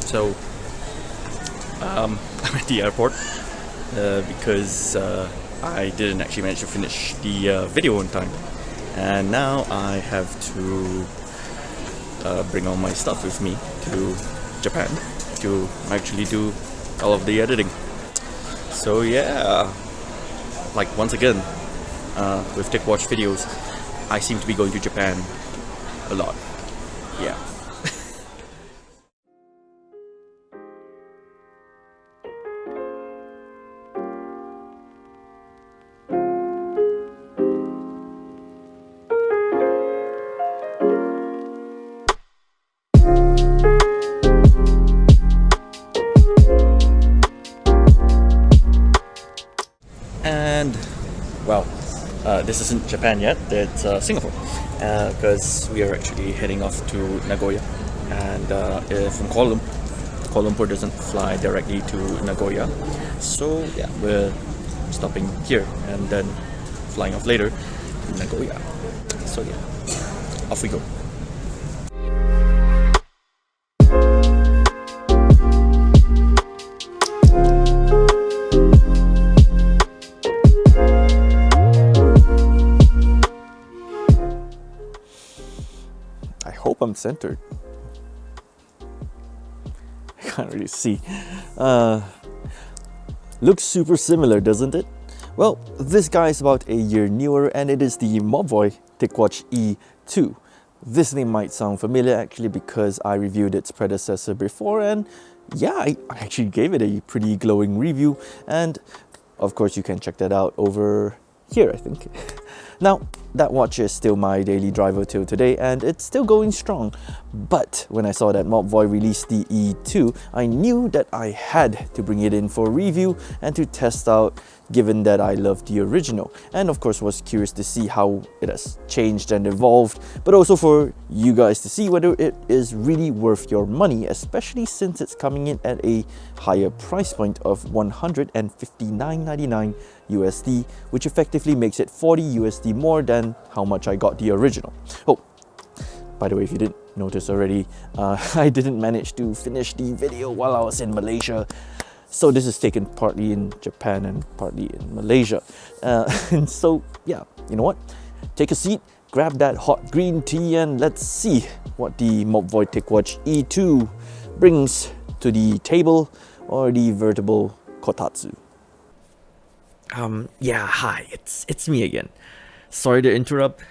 So I'm at the airport because I didn't actually manage to finish the video on time, and now I have to bring all my stuff with me to Japan to actually do all of the editing. So yeah, like once again with TicWatch videos, I seem to be going to Japan a lot. Yeah. And well, this isn't Japan yet, it's Singapore, because we are actually heading off to Nagoya, and from Kuala Lumpur doesn't fly directly to Nagoya, so yeah, we're stopping here and then flying off later to Nagoya. So yeah, off we go. I hope I'm centered. I can't really see. Looks super similar, doesn't it? Well, this guy is about a year newer, and it is the Mobvoi TicWatch E2. This name might sound familiar actually because I reviewed its predecessor before, and yeah, I actually gave it a pretty glowing review, and of course you can check that out over here, I think. Now, that watch is still my daily driver till today, and it's still going strong. But when I saw that Mobvoi released the E2, I knew that I had to bring it in for review and to test out, given that I loved the original, and of course was curious to see how it has changed and evolved, but also for you guys to see whether it is really worth your money, especially since it's coming in at a higher price point of $159.99 USD, which effectively makes it 40 USD more than how much I got the original. Oh, by the way, if you didn't notice already, I didn't manage to finish the video while I was in Malaysia. So this is taken partly in Japan and partly in Malaysia. And so, yeah, you know what? Take a seat, grab that hot green tea, and let's see what the Mobvoi TicWatch E2 brings to the table, or the veritable kotatsu. Yeah, hi, it's me again. Sorry to interrupt,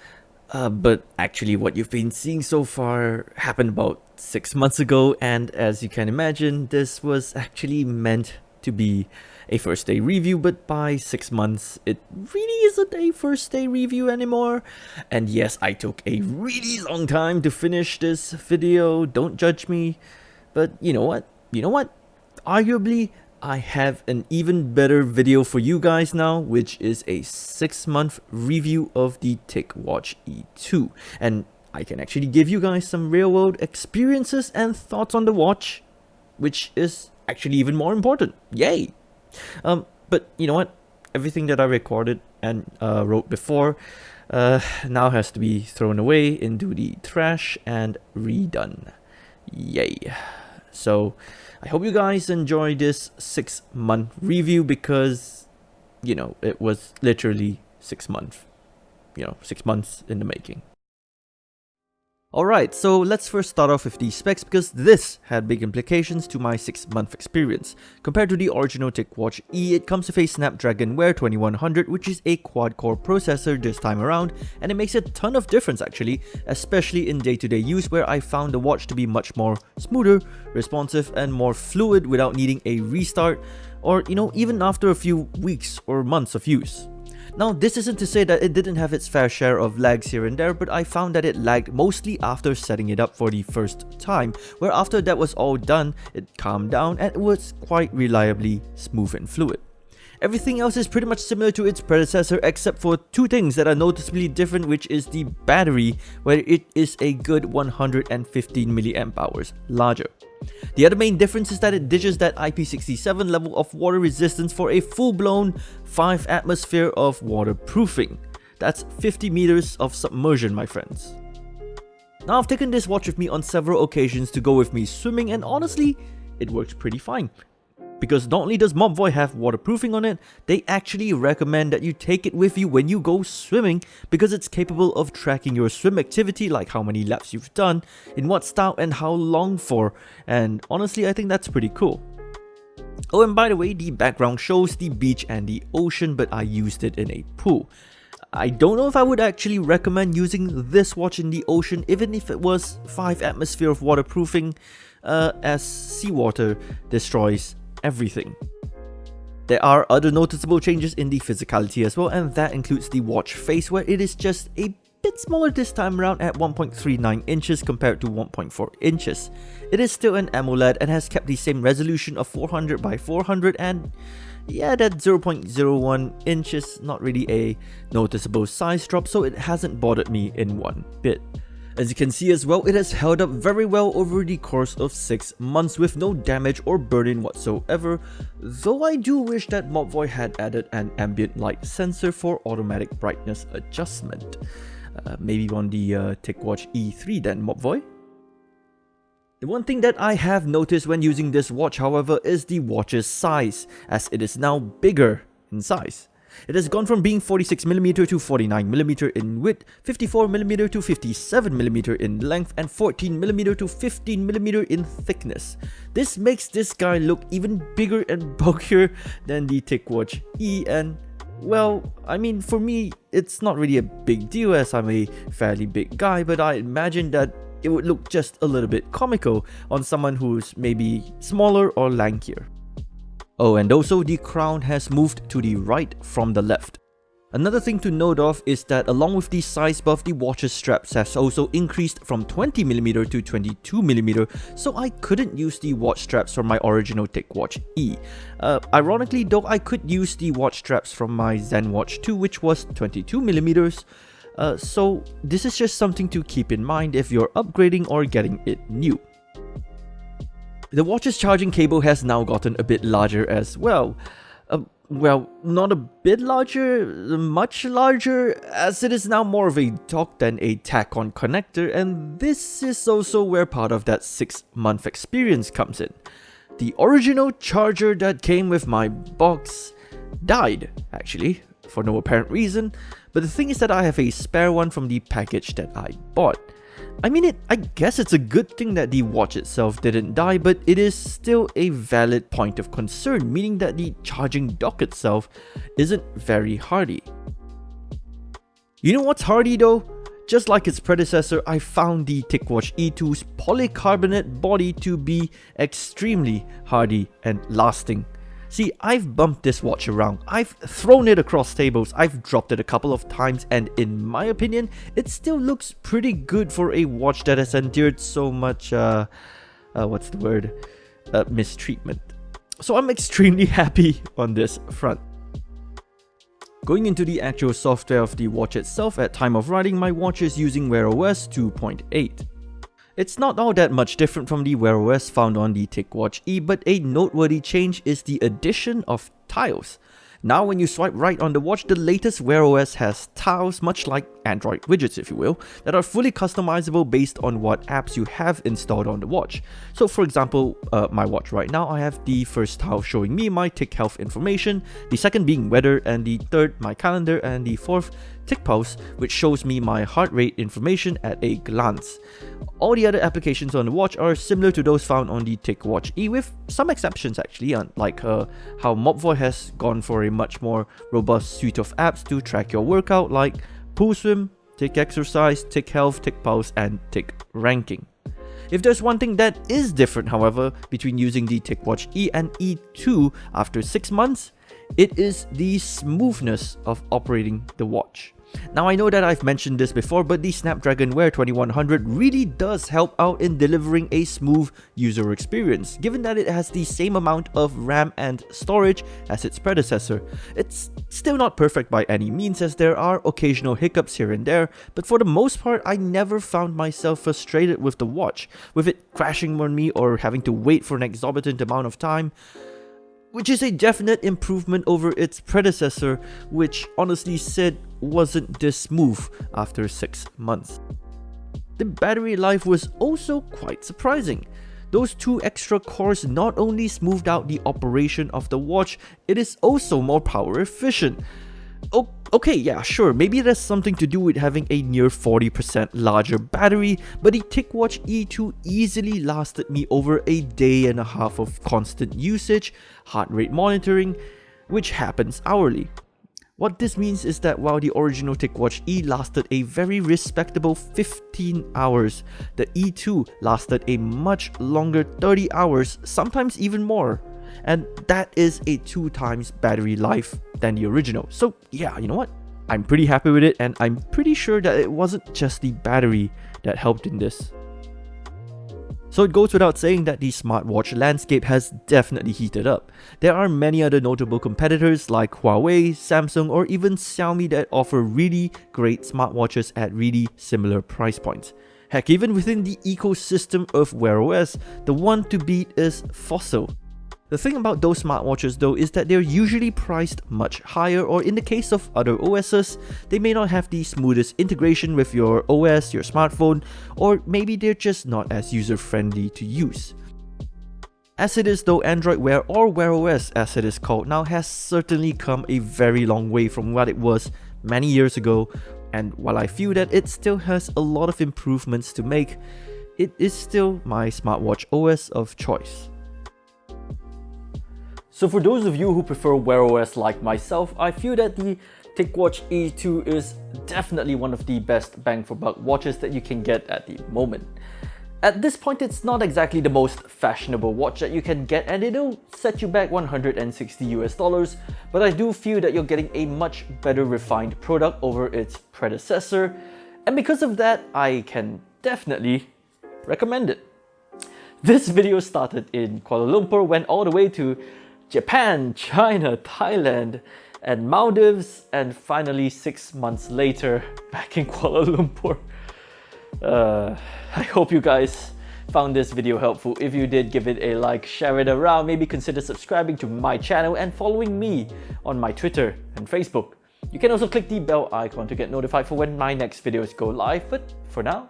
but actually what you've been seeing so far happened about 6 months ago, and as you can imagine, this was actually meant to be a first day review, but by 6 months, it really isn't a first day review anymore. And yes, I took a really long time to finish this video, don't judge me, but you know what? Arguably, I have an even better video for you guys now, which is a 6-month review of the TicWatch E2. And I can actually give you guys some real-world experiences and thoughts on the watch, which is actually even more important. Yay! But you know what? Everything that I recorded and wrote before now has to be thrown away into the trash and redone. Yay! So I hope you guys enjoy this 6-month review, because, you know, it was literally 6 months. 6 months in the making. Alright, so let's first start off with the specs, because this had big implications to my 6-month experience. Compared to the original TicWatch E, it comes with a Snapdragon Wear 2100, which is a quad-core processor this time around, and it makes a ton of difference actually, especially in day-to-day use, where I found the watch to be much more smoother, responsive, and more fluid without needing a restart, or even after a few weeks or months of use. Now, this isn't to say that it didn't have its fair share of lags here and there, but I found that it lagged mostly after setting it up for the first time, where after that was all done, it calmed down and it was quite reliably smooth and fluid. Everything else is pretty much similar to its predecessor, except for two things that are noticeably different, which is the battery, where it is a good 115 mAh larger. The other main difference is that it ditches that IP67 level of water resistance for a full-blown 5 atmosphere of waterproofing. That's 50 meters of submersion, my friends. Now, I've taken this watch with me on several occasions to go with me swimming, and honestly, it works pretty fine. Because not only does Mobvoi have waterproofing on it, they actually recommend that you take it with you when you go swimming because it's capable of tracking your swim activity, like how many laps you've done, in what style and how long for, and honestly I think that's pretty cool. Oh, and by the way, the background shows the beach and the ocean, but I used it in a pool. I don't know if I would actually recommend using this watch in the ocean, even if it was 5 atmosphere of waterproofing, as seawater destroys everything. There are other noticeable changes in the physicality as well, and that includes the watch face, where it is just a bit smaller this time around at 1.39 inches compared to 1.4 inches. It is still an AMOLED and has kept the same resolution of 400 by 400, and yeah, that 0.01 inches, not really a noticeable size drop, so it hasn't bothered me in one bit. As you can see as well, it has held up very well over the course of 6 months with no damage or burn-in whatsoever, though I do wish that Mobvoi had added an ambient light sensor for automatic brightness adjustment. Maybe on the TicWatch E3 then, Mobvoi? The one thing that I have noticed when using this watch, however, is the watch's size, as it is now bigger in size. It has gone from being 46mm to 49mm in width, 54mm to 57mm in length, and 14mm to 15mm in thickness. This makes this guy look even bigger and bulkier than the TicWatch E, and well, I mean, for me, it's not really a big deal as I'm a fairly big guy, but I imagine that it would look just a little bit comical on someone who's maybe smaller or lankier. Oh, and also the crown has moved to the right from the left. Another thing to note of is that along with the size buff, the watch's straps has also increased from 20mm to 22mm, so I couldn't use the watch straps from my original TicWatch E. Ironically though, I could use the watch straps from my ZenWatch 2, which was 22mm, so this is just something to keep in mind if you're upgrading or getting it new. The watch's charging cable has now gotten a bit larger as well. Well, not a bit larger, much larger, as it is now more of a dock than a tack-on connector, and this is also where part of that 6-month experience comes in. The original charger that came with my box died, actually, for no apparent reason, but the thing is that I have a spare one from the package that I bought. I mean, I guess it's a good thing that the watch itself didn't die, but it is still a valid point of concern, meaning that the charging dock itself isn't very hardy. You know what's hardy though? Just like its predecessor, I found the Ticwatch E2's polycarbonate body to be extremely hardy and lasting. See, I've bumped this watch around, I've thrown it across tables, I've dropped it a couple of times, and in my opinion, it still looks pretty good for a watch that has endured so much, mistreatment. So I'm extremely happy on this front. Going into the actual software of the watch itself, at time of writing, my watch is using Wear OS 2.8. It's not all that much different from the Wear OS found on the TicWatch E, but a noteworthy change is the addition of tiles. Now when you swipe right on the watch, the latest Wear OS has tiles, much like Android widgets if you will, that are fully customizable based on what apps you have installed on the watch. So for example, my watch right now, I have the first tile showing me my Tic health information, the second being weather, and the third my calendar, and the fourth Tic pulse, which shows me my heart rate information at a glance. All the other applications on the watch are similar to those found on the TicWatch E, with some exceptions actually, like how Mobvoi has gone for a much more robust suite of apps to track your workout, like Pool Swim, Tic Exercise, Tic Health, Tic Pulse, and Tic Ranking. If there's one thing that is different, however, between using the TicWatch E and E2 after 6 months, it is the smoothness of operating the watch. Now I know that I've mentioned this before, but the Snapdragon Wear 2100 really does help out in delivering a smooth user experience, given that it has the same amount of RAM and storage as its predecessor. It's still not perfect by any means, as there are occasional hiccups here and there, but for the most part I never found myself frustrated with the watch, with it crashing on me or having to wait for an exorbitant amount of time, which is a definite improvement over its predecessor, which honestly said wasn't this smooth after 6 months. The battery life was also quite surprising. Those 2 extra cores not only smoothed out the operation of the watch, it is also more power efficient. Okay, yeah, sure, maybe there's something to do with having a near 40% larger battery, but the TicWatch E2 easily lasted me over a day and a half of constant usage, heart rate monitoring, which happens hourly. What this means is that while the original TicWatch E lasted a very respectable 15 hours, the E2 lasted a much longer 30 hours, sometimes even more. And that is a 2 times battery life than the original. So yeah, you know what? I'm pretty happy with it, and I'm pretty sure that it wasn't just the battery that helped in this. So it goes without saying that the smartwatch landscape has definitely heated up. There are many other notable competitors like Huawei, Samsung, or even Xiaomi that offer really great smartwatches at really similar price points. Heck, even within the ecosystem of Wear OS, the one to beat is Fossil. The thing about those smartwatches though is that they're usually priced much higher, or in the case of other OSs, they may not have the smoothest integration with your OS, your smartphone, or maybe they're just not as user-friendly to use. As it is though, Android Wear, or Wear OS as it is called now, has certainly come a very long way from what it was many years ago, and while I feel that it still has a lot of improvements to make, it is still my smartwatch OS of choice. So for those of you who prefer Wear OS like myself, I feel that the TicWatch E2 is definitely one of the best bang for buck watches that you can get at the moment. At this point, it's not exactly the most fashionable watch that you can get, and it'll set you back $160, but I do feel that you're getting a much better refined product over its predecessor, and because of that, I can definitely recommend it. This video started in Kuala Lumpur, went all the way to Japan, China, Thailand, and Maldives, and finally 6 months later, back in Kuala Lumpur. I hope you guys found this video helpful. If you did, give it a like, share it around, maybe consider subscribing to my channel and following me on my Twitter and Facebook. You can also click the bell icon to get notified for when my next videos go live, but for now,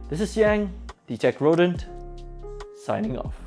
this is Yang, the Tech Rodent, signing off.